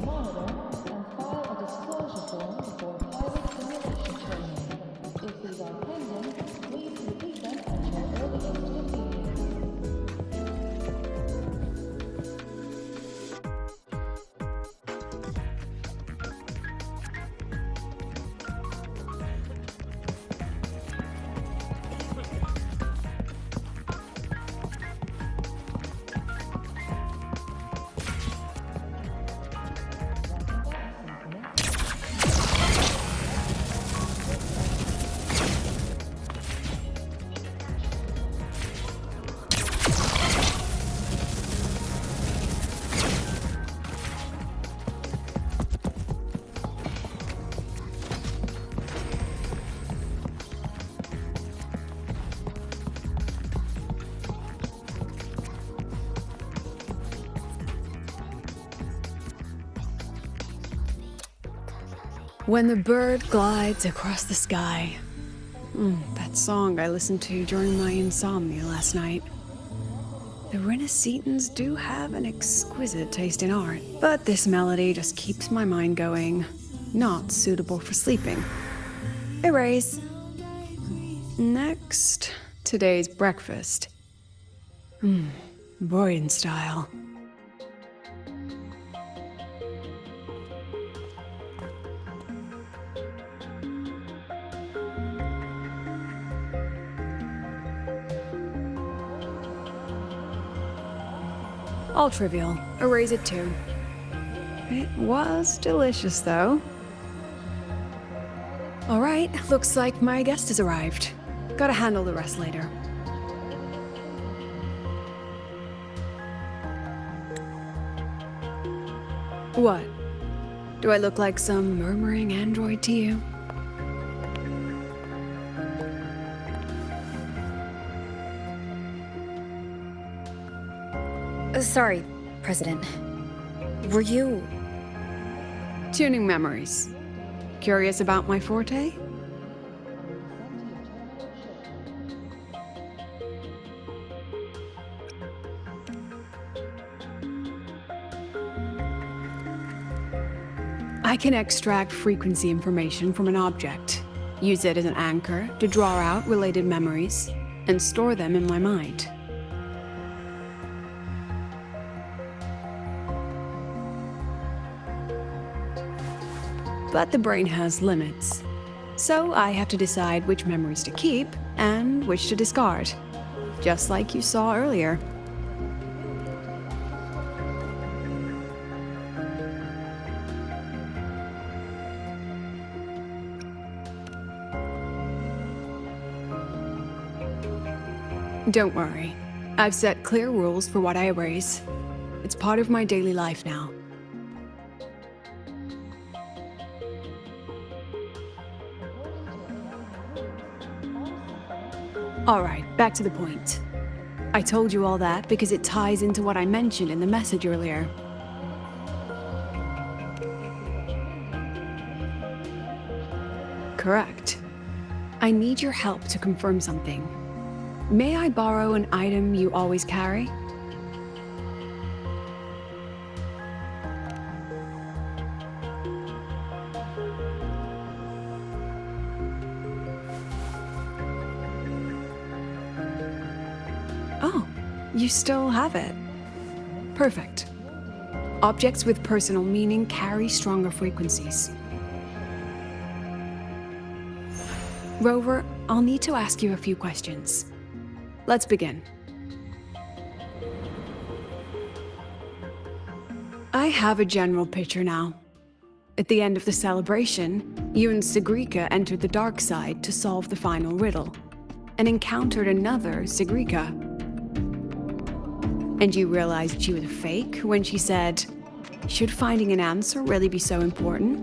monitor and file a disclosure form before pilot simulation training. If these are pending, please repeat them at your earliest convenience. When the bird glides across the sky. That song I listened to during my insomnia last night. The Renaissance do have an exquisite taste in art, but this melody just keeps my mind going. Not suitable for sleeping. Erase. Next, today's breakfast. Boyan style. All trivial. Erase it too. It was delicious, though. All right, looks like my guest has arrived. Gotta handle the rest later. What? Do I look like some murmuring android to you? Sorry, President. Were you... Tuning memories. Curious about my forte? I can extract frequency information from an object, use it as an anchor to draw out related memories, and store them in my mind. But the brain has limits, so I have to decide which memories to keep and which to discard, just like you saw earlier. Don't worry, I've set clear rules for what I erase. It's part of my daily life now. Alright, back to the point. I told you all that because it ties into what I mentioned in the message earlier. Correct. I need your help to confirm something. May I borrow an item you always carry? Oh, you still have it. Perfect. Objects with personal meaning carry stronger frequencies. Rover, I'll need to ask you a few questions. Let's begin. I have a general picture now. At the end of the celebration, you and Sigrika entered the dark side to solve the final riddle, and encountered another Sigrika. And you realized she was a fake when she said, "Should finding an answer really be so important?"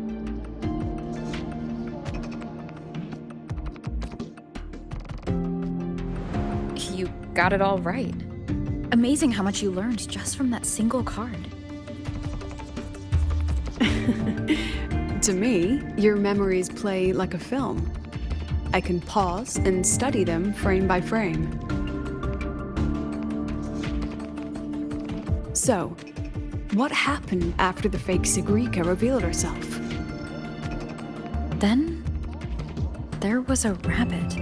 You got it all right. Amazing how much you learned just from that single card. To me, your memories play like a film. I can pause and study them frame by frame. So, What happened after the fake Sigrika revealed herself? Then, there was a rabbit.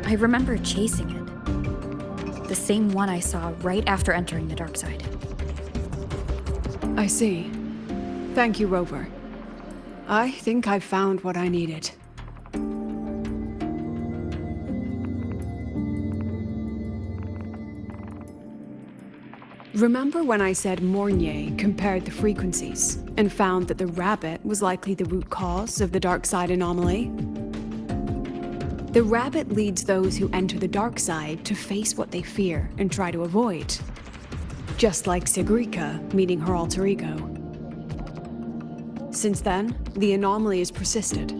I remember chasing it. The same one I saw right after entering the dark side. I see. Thank you, Rover. I think I've found what I needed. Remember when I said Mornier compared the frequencies and found that the rabbit was likely the root cause of the dark side anomaly? The rabbit leads those who enter the dark side to face what they fear and try to avoid. Just like Sigrika meeting her alter ego. Since then, the anomaly has persisted.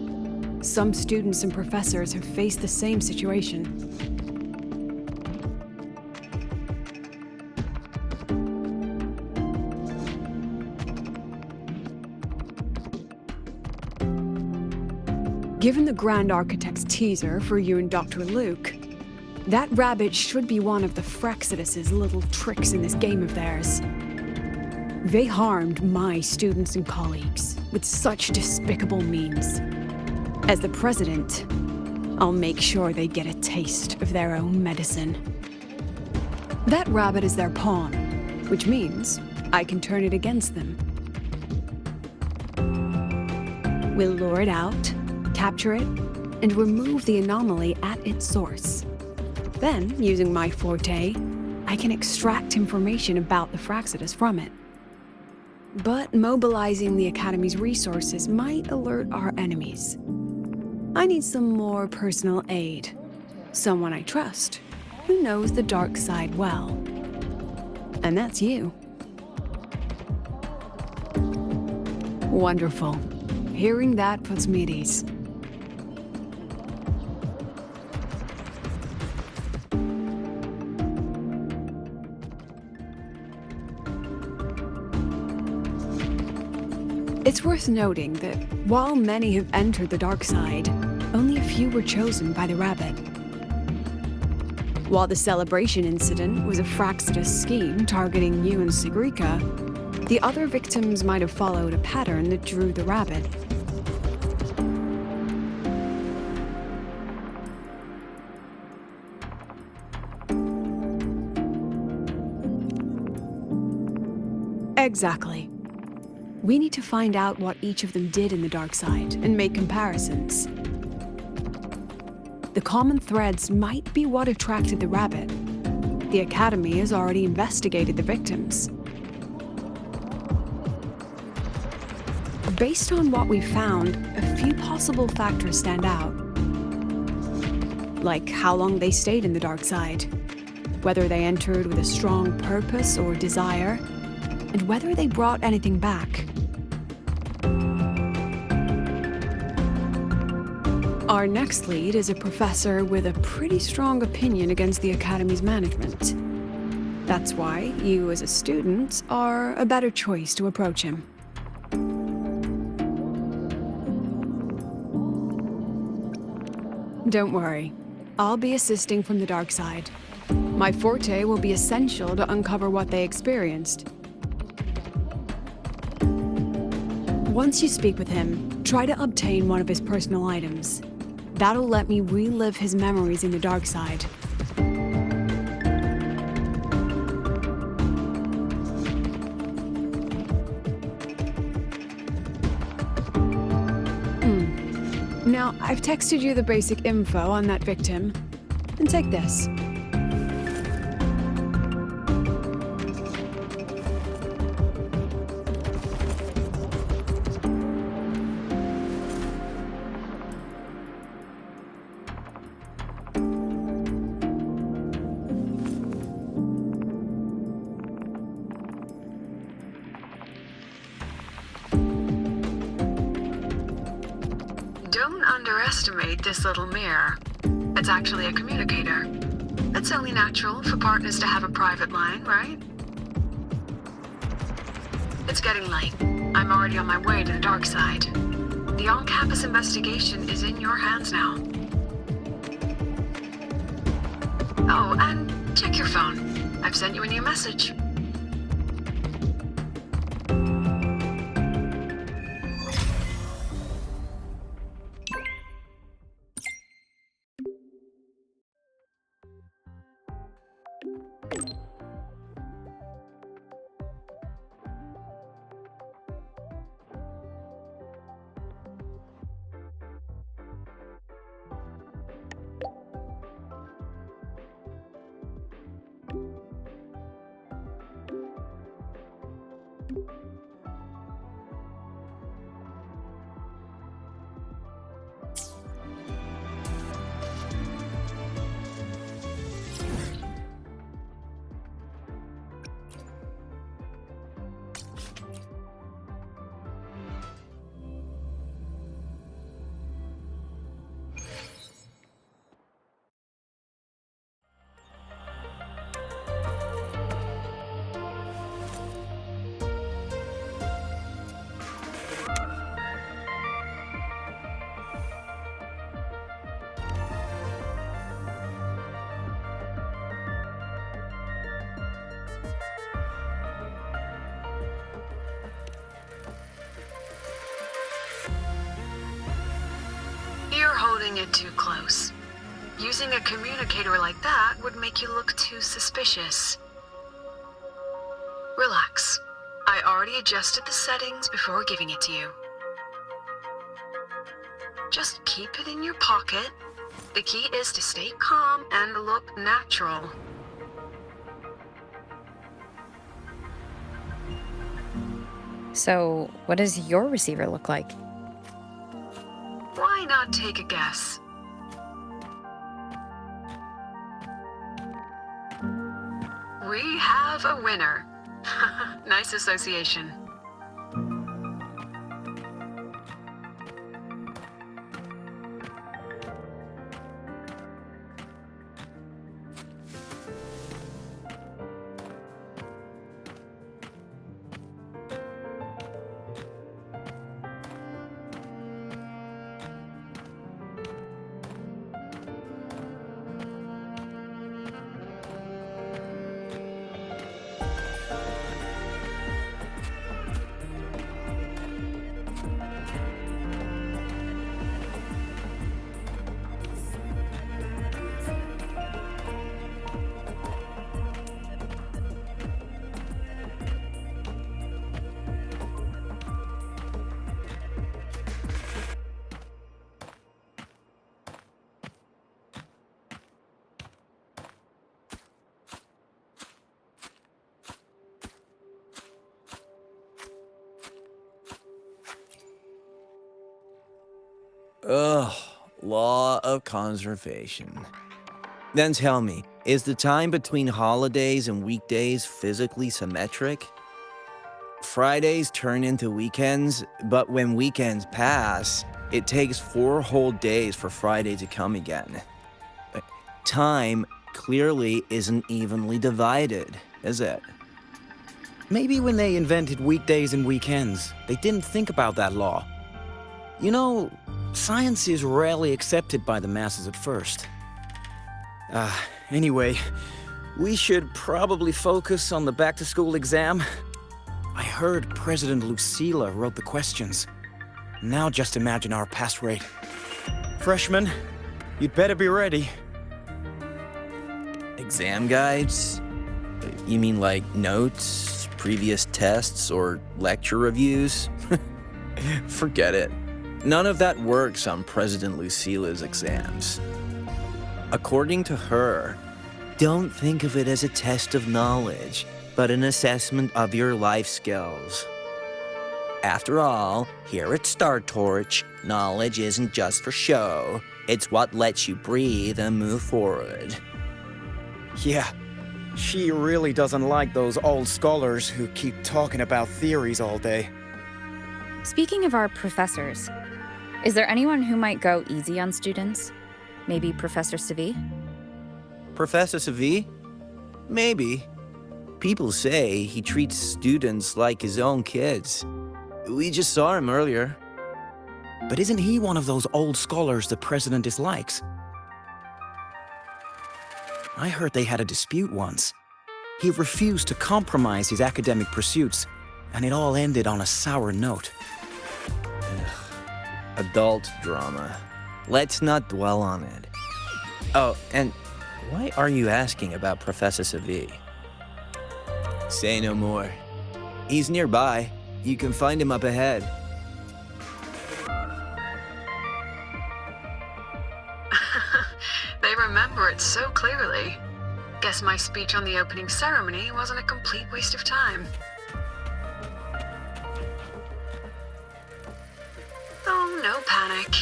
Some students and professors have faced the same situation. Given the Grand Architect's teaser for you and Dr. Luke, that rabbit should be one of the Frexodus' little tricks in this game of theirs. They harmed my students and colleagues with such despicable means. As the president, I'll make sure they get a taste of their own medicine. That rabbit is their pawn, which means I can turn it against them. We'll lure it out, capture it, and remove the anomaly at its source. Then, using my forte, I can extract information about the Frexodus from it. But mobilizing the Academy's resources might alert our enemies. I need some more personal aid. Someone I trust, who knows the dark side well. And that's you. Wonderful. Hearing that puts me at ease. It's worth noting that while many have entered the dark side, only a few were chosen by the rabbit. While the celebration incident was a Frexodus scheme targeting you and Sigrika, the other victims might have followed a pattern that drew the rabbit. Exactly. We need to find out what each of them did in the dark side and make comparisons. The common threads might be what attracted the rabbit. The Academy has already investigated the victims. Based on what we found, a few possible factors stand out. Like how long they stayed in the dark side, whether they entered with a strong purpose or desire, and whether they brought anything back. Our next lead is a professor with a pretty strong opinion against the Academy's management. That's why you as a student are a better choice to approach him. Don't worry, I'll be assisting from the dark side. My forte will be essential to uncover what they experienced. Once you speak with him, try to obtain one of his personal items. That'll let me relive his memories in the dark side. Now, I've texted you the basic info on that victim. And take this. Don't underestimate this little mirror. It's actually a communicator. It's only natural for partners to have a private line, right? It's getting late. I'm already on my way to the dark side. The on-campus investigation is in your hands now. Oh, and check your phone. I've sent you a new message. holding it too close. Using a communicator like that would make you look too suspicious. Relax. I already adjusted the settings before giving it to you. Just keep it in your pocket. The key is to stay calm and look natural. So, what does your receiver look like? Why not take a guess? We have a winner. Nice association. Ugh, law of conservation. Then tell me, is the time between holidays and weekdays physically symmetric? Fridays turn into weekends, but when weekends pass, it takes 4 whole days for Friday to come again. Time clearly isn't evenly divided, is it? Maybe when they invented weekdays and weekends, they didn't think about that law. You know, science is rarely accepted by the masses at first. Anyway, we should probably focus on the back-to-school exam. I heard President Lucilla wrote the questions. Now just imagine our pass rate. Freshmen, you'd better be ready. Exam guides? You mean like notes, previous tests, or lecture reviews? Forget it. None of that works on President Lucilla's exams. According to her, don't think of it as a test of knowledge, but an assessment of your life skills. After all, here at Star Torch, knowledge isn't just for show. It's what lets you breathe and move forward. Yeah, she really doesn't like those old scholars who keep talking about theories all day. Speaking of our professors, is there anyone who might go easy on students? Maybe Professor Savi? Professor Savi? Maybe. People say he treats students like his own kids. We just saw him earlier. But isn't he one of those old scholars the president dislikes? I heard they had a dispute once. He refused to compromise his academic pursuits, and it all ended on a sour note. Adult drama. Let's not dwell on it. Oh, and why are you asking about Professor Savi? Say no more. He's nearby. You can find him up ahead. They remember it so clearly. Guess my speech on the opening ceremony wasn't a complete waste of time. Oh, no panic.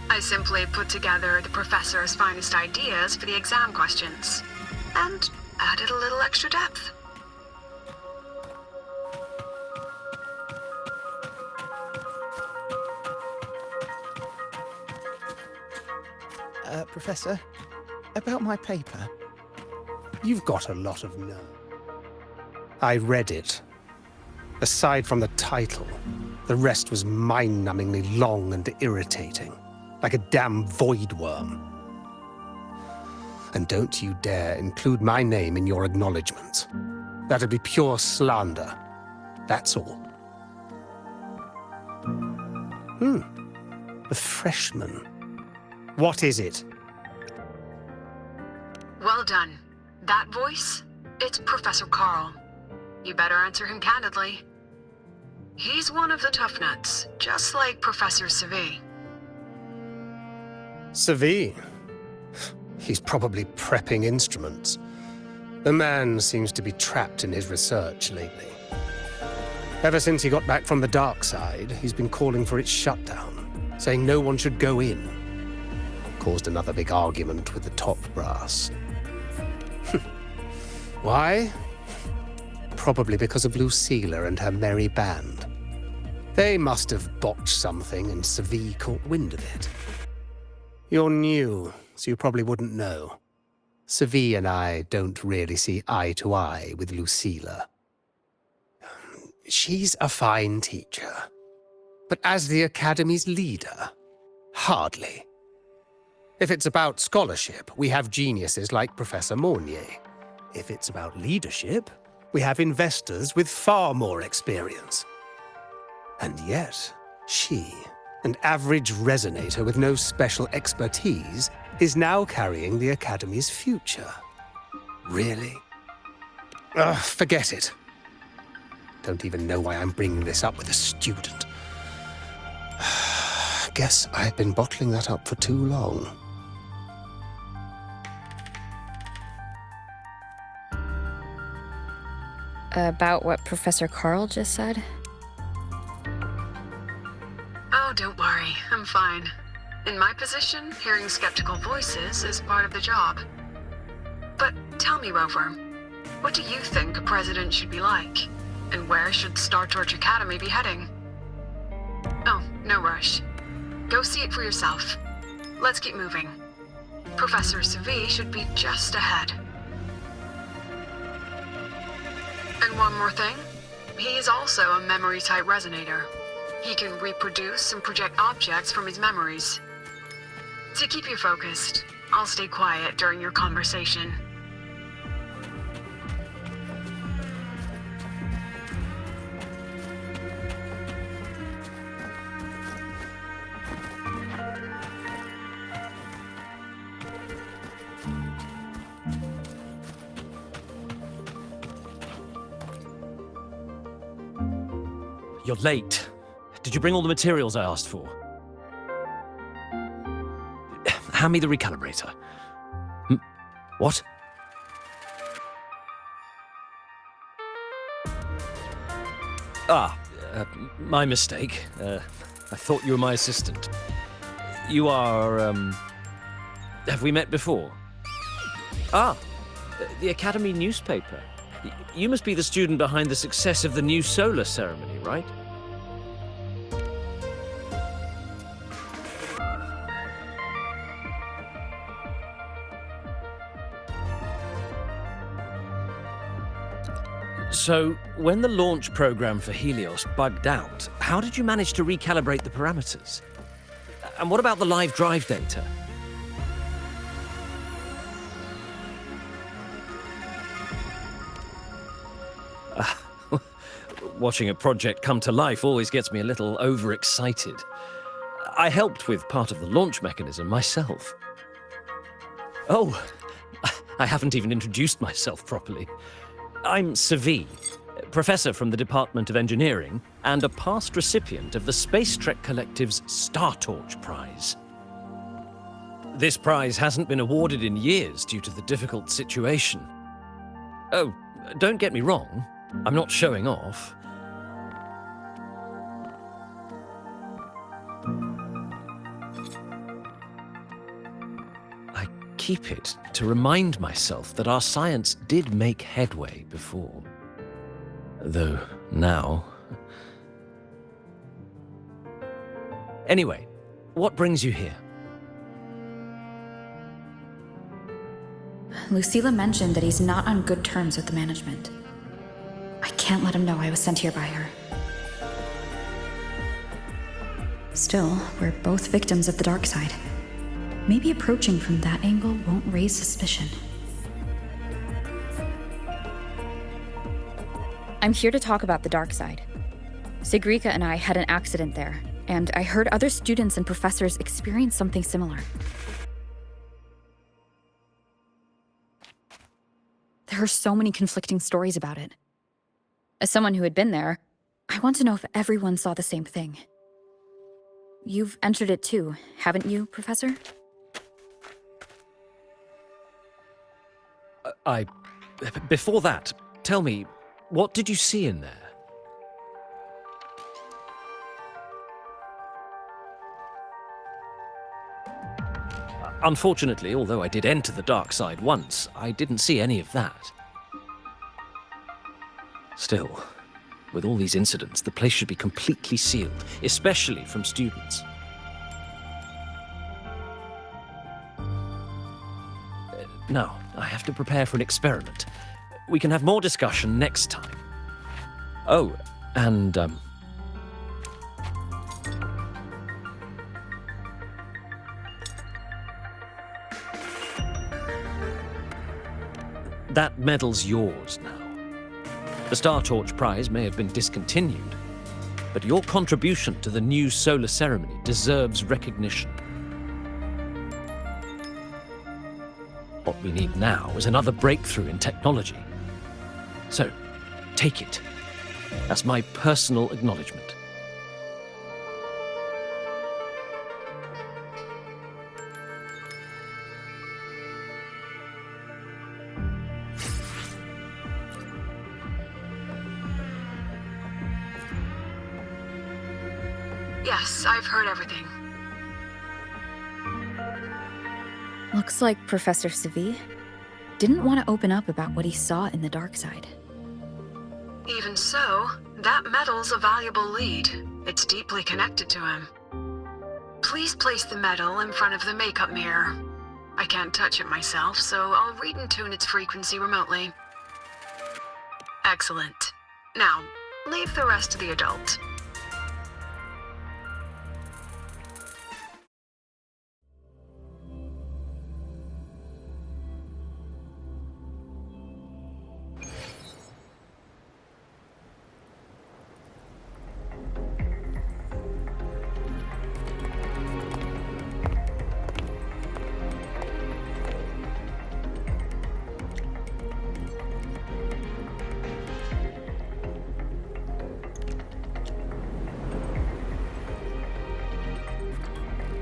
I simply put together the professor's finest ideas for the exam questions, and added a little extra depth. Professor, about my paper. You've got a lot of nerve. I read it. Aside from the title, the rest was mind-numbingly long and irritating, like a damn void worm. And don't you dare include my name in your acknowledgments. That'd be pure slander. That's all. The freshman. What is it? Well done. That voice? It's Professor Carl. You better answer him candidly. He's one of the tough nuts, just like Professor Savi. Savi? He's probably prepping instruments. The man seems to be trapped in his research lately. Ever since he got back from the dark side, he's been calling for its shutdown, saying no one should go in. Caused another big argument with the top brass. Why? Probably because of Lucilla and her merry band. They must have botched something and Savi caught wind of it. You're new, so you probably wouldn't know. Savi and I don't really see eye to eye with Lucilla. She's a fine teacher. But as the Academy's leader, hardly. If it's about scholarship, we have geniuses like Professor Mornier. If it's about leadership, we have investors with far more experience. And yet, she, an average resonator with no special expertise, is now carrying the Academy's future. Really? Ugh, forget it. Don't even know why I'm bringing this up with a student. Guess I've been bottling that up for too long. About what Professor Carl just said? Oh, don't worry. I'm fine. In my position, hearing skeptical voices is part of the job. But tell me, Rover, what do you think a president should be like? And where should Star Torch Academy be heading? Oh, no rush. Go see it for yourself. Let's keep moving. Professor Savi should be just ahead. And one more thing. He is also a memory-type resonator. He can reproduce and project objects from his memories. To keep you focused, I'll stay quiet during your conversation. You're late. Did you bring all the materials I asked for? Hand me the recalibrator. What? My mistake. I thought you were my assistant. You are, have we met before? The Academy newspaper. You must be the student behind the success of the new solar ceremony, right? So, when the launch program for Helios bugged out, how did you manage to recalibrate the parameters? And what about the live drive data? Watching a project come to life always gets me a little overexcited. I helped with part of the launch mechanism myself. Oh, I haven't even introduced myself properly. I'm Savi, professor from the Department of Engineering and a past recipient of the Space Trek Collective's Star Torch Prize. This prize hasn't been awarded in years due to the difficult situation. Oh, don't get me wrong, I'm not showing off. I keep it to remind myself that our science did make headway before. Though now... Anyway, what brings you here? Lucilla mentioned that he's not on good terms with the management. I can't let him know I was sent here by her. Still, we're both victims of the dark side. Maybe approaching from that angle won't raise suspicion. I'm here to talk about the dark side. Sigrika and I had an accident there, and I heard other students and professors experience something similar. There are so many conflicting stories about it. As someone who had been there, I want to know if everyone saw the same thing. You've entered it too, haven't you, Professor? Before that, tell me, what did you see in there? Unfortunately, although I did enter the dark side once, I didn't see any of that. Still, with all these incidents, the place should be completely sealed, especially from students. Now, I have to prepare for an experiment. We can have more discussion next time. Oh, and, that medal's yours now. The Star Torch Prize may have been discontinued, but your contribution to the new solar ceremony deserves recognition. What we need now is another breakthrough in technology. So, take it as my personal acknowledgement. Yes, I've heard everything. Looks like Professor Savi didn't want to open up about what he saw in the dark side. Even so, that medal's a valuable lead. It's deeply connected to him. Please place the medal in front of the makeup mirror. I can't touch it myself, so I'll read and tune its frequency remotely. Excellent. Now, leave the rest to the adult.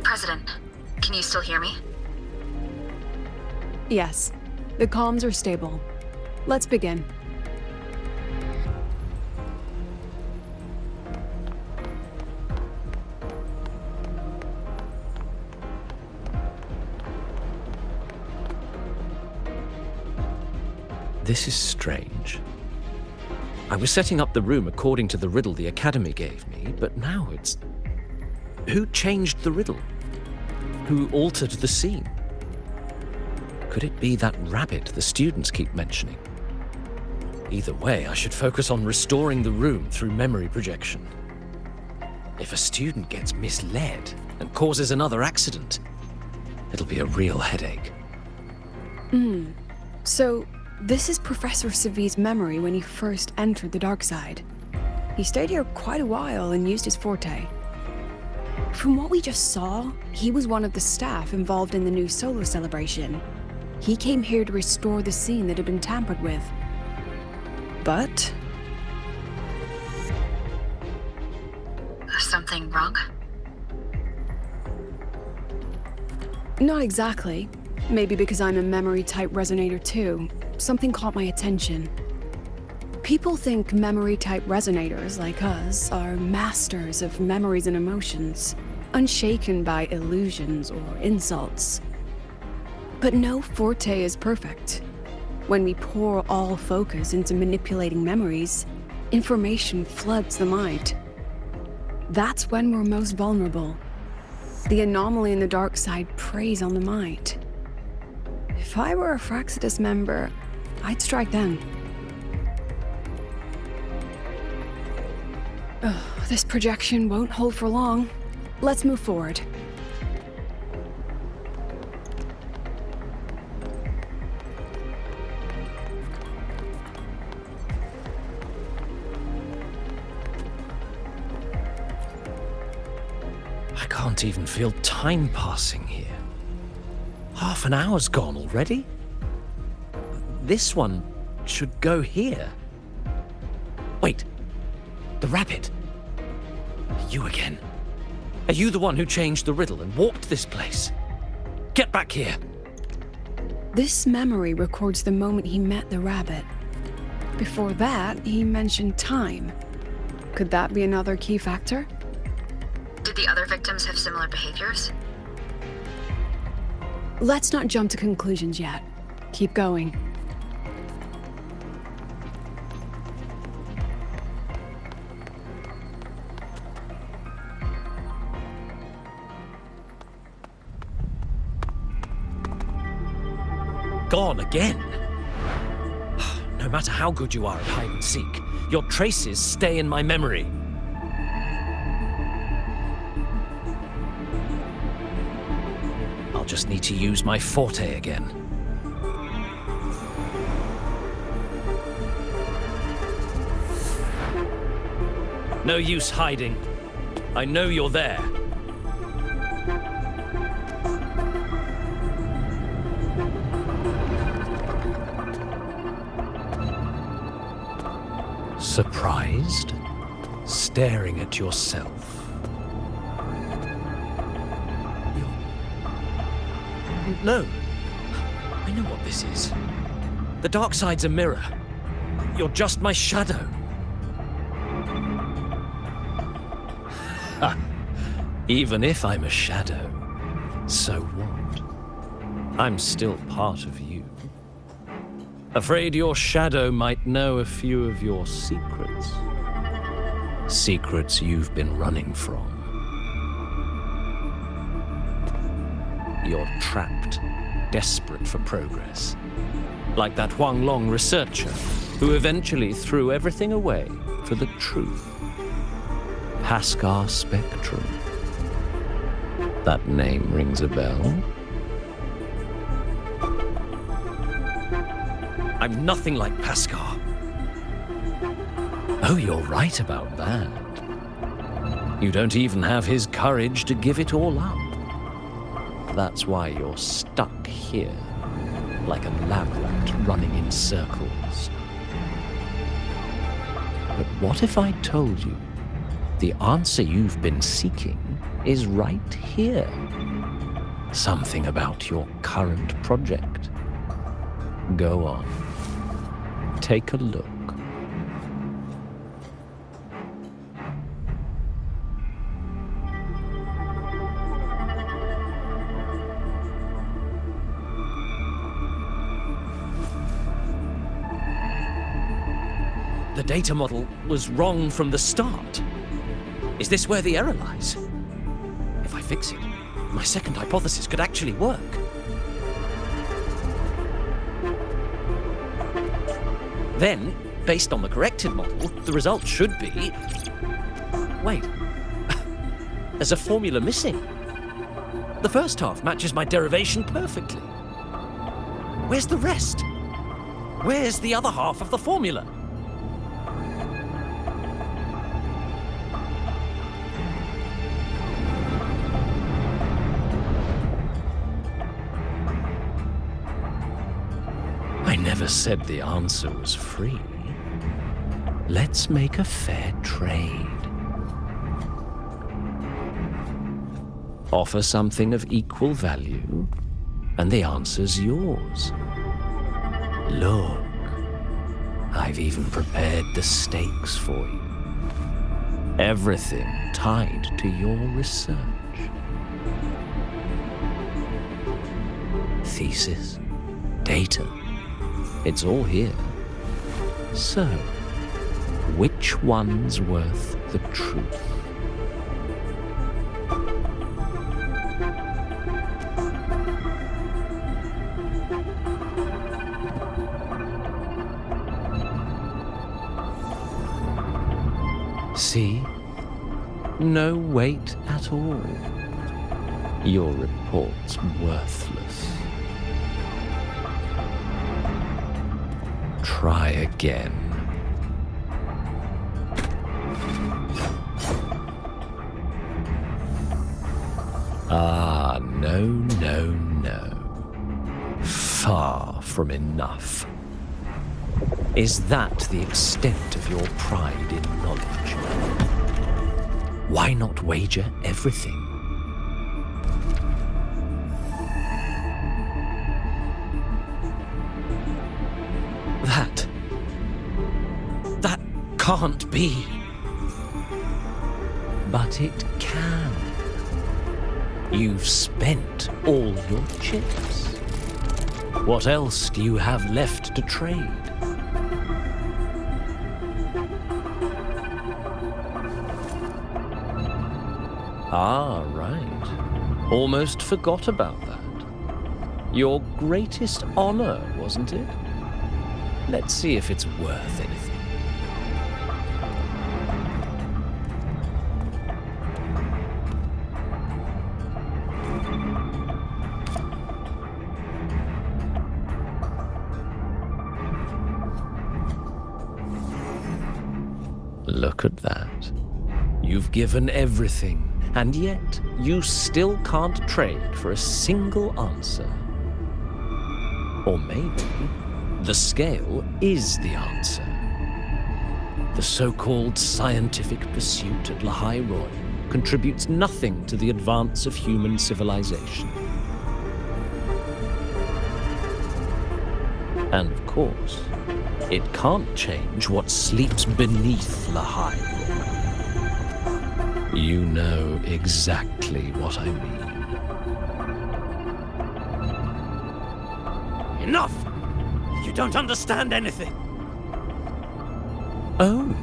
President, can you still hear me? Yes, the comms are stable. Let's begin. This is strange. I was setting up the room according to the riddle the Academy gave me, but now it's... Who changed the riddle? Who altered the scene? Could it be that rabbit the students keep mentioning? Either way, I should focus on restoring the room through memory projection. If a student gets misled and causes another accident, it'll be a real headache. So, this is Professor Savi's memory when he first entered the dark side. He stayed here quite a while and used his forte. From what we just saw, he was one of the staff involved in the new solar celebration. He came here to restore the scene that had been tampered with. But... Something wrong? not exactly. Maybe because I'm a memory-type resonator too. Something caught my attention. People think memory-type resonators like us are masters of memories and emotions, unshaken by illusions or insults. But no forte is perfect. When we pour all focus into manipulating memories, information floods the mind. That's when we're most vulnerable. The anomaly in the dark side preys on the mind. If I were a Fraxidus member, I'd strike then. This projection won't hold for long. Let's move forward. I can't even feel time passing here. Half an hour's gone already? This one should go here. Wait, the rabbit. You again. Are you the one who changed the riddle and warped this place? Get back here. This memory records the moment he met the rabbit. Before that, he mentioned time. Could that be another key factor? Did the other victims have similar behaviors? Let's not jump to conclusions yet. Keep going. Gone again. No matter how good you are at hide and seek, your traces stay in my memory. I'll just need to use my forte again. No use hiding. I know you're there. Surprised? Staring at yourself. No. I know what this is. The dark side's a mirror. You're just my shadow. Ha. Even if I'm a shadow, so what? I'm still part of you. Afraid your shadow might know a few of your secrets. Secrets you've been running from. You're trapped, desperate for progress. Like that Huang Long researcher who eventually threw everything away for the truth. Haskar Spectrum. That name rings a bell. I'm nothing like Paskar. Oh, you're right about that. You don't even have his courage to give it all up. That's why you're stuck here, like a lab rat running in circles. But what if I told you the answer you've been seeking is right here? Something about your current project. Go on. Take a look. The data model was wrong from the start. Is this where the error lies? If I fix it, my second hypothesis could actually work. Then, based on the corrected model, the result should be... Wait. There's a formula missing. The first half matches my derivation perfectly. Where's the rest? Where's the other half of the formula? I never said the answer was free. Let's make a fair trade. Offer something of equal value, and the answer's yours. Look, I've even prepared the stakes for you. Everything tied to your research. Thesis, data, it's all here. So, which one's worth the truth? See? No weight at all. Your report's worthless. Try again. No, no, no. Far from enough. Is that the extent of your pride in knowledge? Why not wager everything? That can't be. But it can. You've spent all your chips. What else do you have left to trade? Ah, right. Almost forgot about that. Your greatest honor, wasn't it? Let's see if it's worth anything. Look at that. You've given everything, and yet you still can't trade for a single answer. Or maybe the scale is the answer. The so-called scientific pursuit at Lahai Royal contributes nothing to the advance of human civilization. And of course, it can't change what sleeps beneath Lahai Royal. You know exactly what I mean. Enough! You don't understand anything. Oh,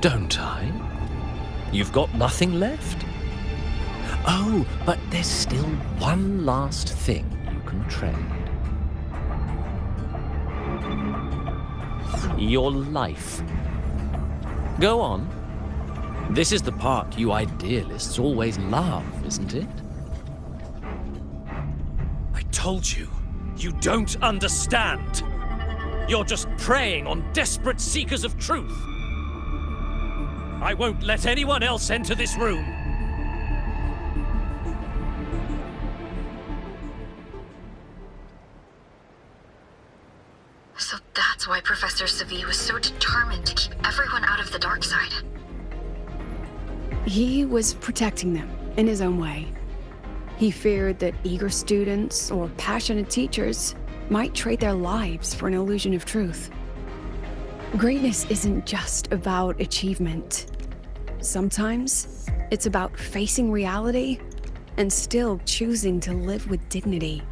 don't I? You've got nothing left? Oh, but there's still one last thing you can trade. Your life. Go on. This is the part you idealists always love, isn't it? I told you, you don't understand. You're just preying on desperate seekers of truth. I won't let anyone else enter this room. So that's why Professor Savi was so determined to keep everyone out of the dark side. He was protecting them in his own way. He feared that eager students or passionate teachers might trade their lives for an illusion of truth. Greatness isn't just about achievement. Sometimes it's about facing reality and still choosing to live with dignity.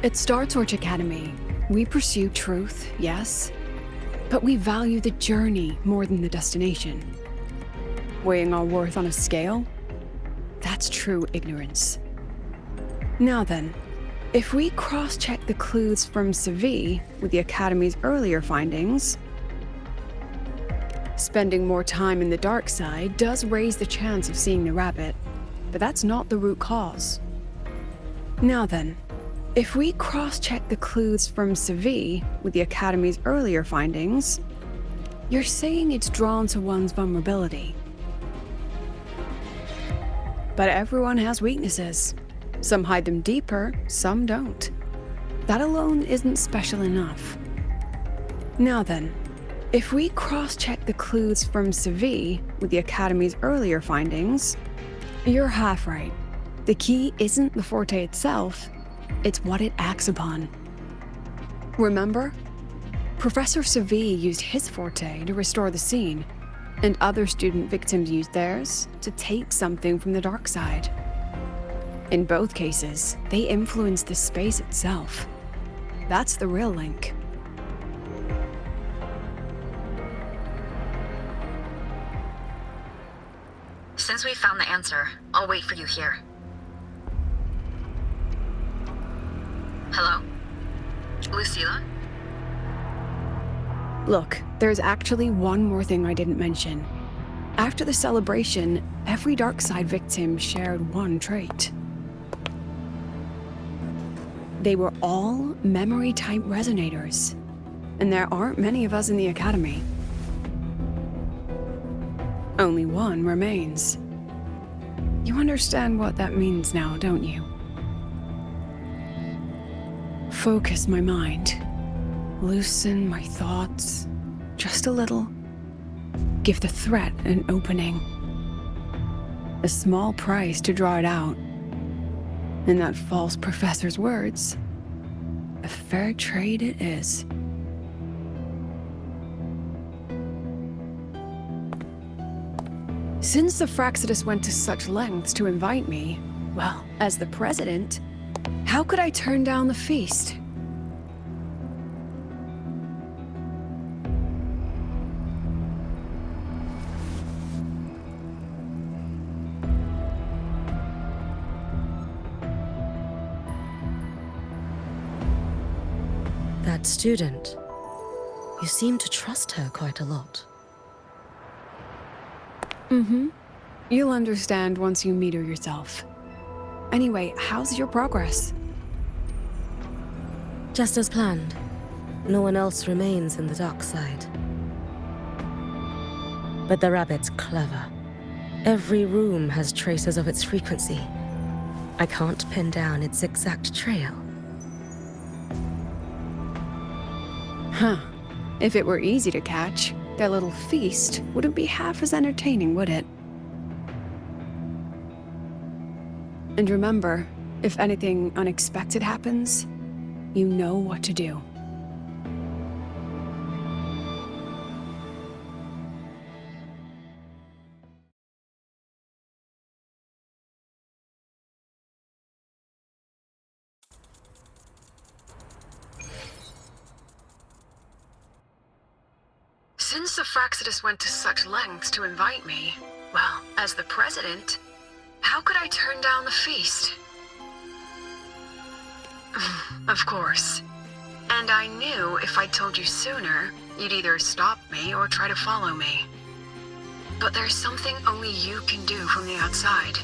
At Star Torch Academy, we pursue truth, yes, but we value the journey more than the destination. Weighing our worth on a scale? That's true ignorance. Now then, if we cross-check the clues from Savi with the Academy's earlier findings, spending more time in the dark side does raise the chance of seeing the rabbit, but that's not the root cause. Now then, if we cross-check the clues from Savi with the Academy's earlier findings, you're saying it's drawn to one's vulnerability. But everyone has weaknesses. Some hide them deeper, some don't. That alone isn't special enough. Now then, if we cross-check the clues from Savi with the Academy's earlier findings, you're half right. The key isn't the forte itself, it's what it acts upon. Remember? Professor Savi used his forte to restore the scene, and other student victims used theirs to take something from the dark side. In both cases, they influenced the space itself. That's the real link. Since we found the answer, I'll wait for you here. Hello? Lucilla? Look, there's actually one more thing I didn't mention. After the celebration, every darkside victim shared one trait. They were all memory-type resonators, and there aren't many of us in the Academy. Only one remains. You understand what that means now, don't you? focus my mind, loosen my thoughts just a little, give the threat an opening. A small price to draw it out. In that false professor's words, a fair trade it is. Since the Fraxidus went to such lengths to invite me, well, as the president, how could I turn down the feast? That student. You seem to trust her quite a lot. Mm-hmm. You'll understand once you meet her yourself. Anyway, how's your progress? Just as planned. No one else remains in the dark side. But the rabbit's clever. Every room has traces of its frequency. I can't pin down its exact trail. Huh. If it were easy to catch, their little feast wouldn't be half as entertaining, would it? And remember, if anything unexpected happens, you know what to do. Since the Fraxidus went to such lengths to invite me, well, as the president, how could I turn down the feast? Of course. And I knew if I told you sooner, you'd either stop me or try to follow me. But there's something only you can do from the outside.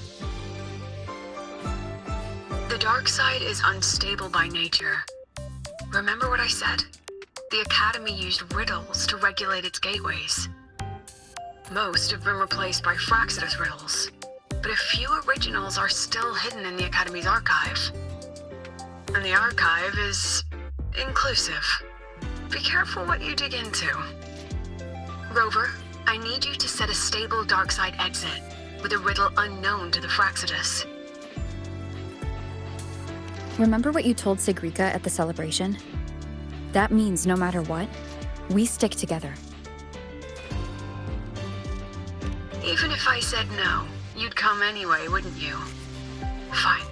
The dark side is unstable by nature. Remember what I said? The Academy used riddles to regulate its gateways. Most have been replaced by Fraxidus riddles, but a few originals are still hidden in the Academy's archive. And the archive is inclusive. Be careful what you dig into. Rover, I need you to set a stable dark side exit with a riddle unknown to the Fraxidus. Remember what you told Sigrika at the celebration? That means no matter what, we stick together. Even if I said no, you'd come anyway, wouldn't you? Fine.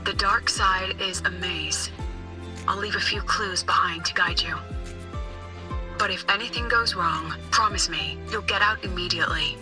The dark side is a maze. I'll leave a few clues behind to guide you. But if anything goes wrong, promise me you'll get out immediately.